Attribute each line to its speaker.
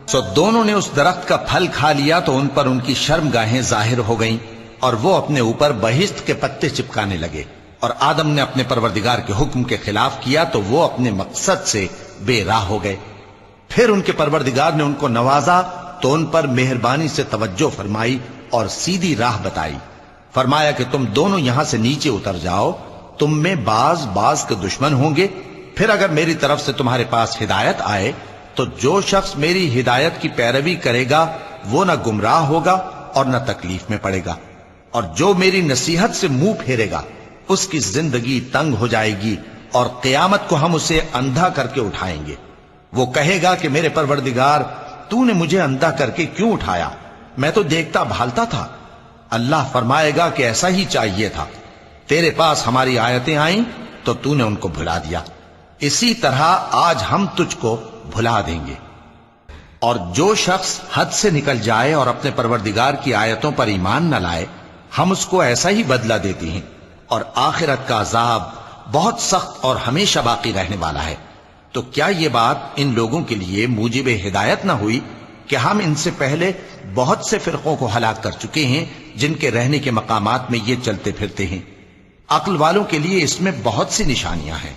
Speaker 1: سو دونوں نے اس درخت کا پھل کھا لیا تو ان پر ان کی شرمگاہیں ظاہر ہو گئیں اور وہ اپنے اوپر بہشت کے پتے چپکانے لگے، اور آدم نے اپنے پروردگار کے حکم کے خلاف کیا تو وہ اپنے مقصد سے بے راہ ہو گئے۔ پھر ان کے پروردگار نے ان کو نوازا تو ان پر مہربانی سے توجہ فرمائی اور سیدھی راہ بتائی۔ فرمایا کہ تم دونوں یہاں سے نیچے اتر جاؤ، تم میں بعض کے دشمن ہوں گے، پھر اگر میری طرف سے تمہارے پاس ہدایت آئے تو جو شخص میری ہدایت کی پیروی کرے گا وہ نہ گمراہ ہوگا اور نہ تکلیف میں پڑے گا، اور جو میری نصیحت سے منہ پھیرے گا اس کی زندگی تنگ ہو جائے گی، اور قیامت کو ہم اسے اندھا کر کے اٹھائیں گے۔ وہ کہے گا کہ میرے پروردگار تو نے مجھے اندھا کر کے کیوں اٹھایا، میں تو دیکھتا بھالتا تھا۔ اللہ فرمائے گا کہ ایسا ہی چاہیے تھا، تیرے پاس ہماری آیتیں آئیں تو تو نے ان کو بھلا دیا، اسی طرح آج ہم تجھ کو بھلا دیں گے۔ اور جو شخص حد سے نکل جائے اور اپنے پروردگار کی آیتوں پر ایمان نہ لائے ہم اس کو ایسا ہی بدلہ دیتے ہیں، اور آخرت کا عذاب بہت سخت اور ہمیشہ باقی رہنے والا ہے۔ تو کیا یہ بات ان لوگوں کے لیے موجب ہدایت نہ ہوئی کہ ہم ان سے پہلے بہت سے فرقوں کو ہلاک کر چکے ہیں جن کے رہنے کے مقامات میں یہ چلتے پھرتے ہیں۔ عقل والوں کے لیے اس میں بہت سی نشانیاں ہیں۔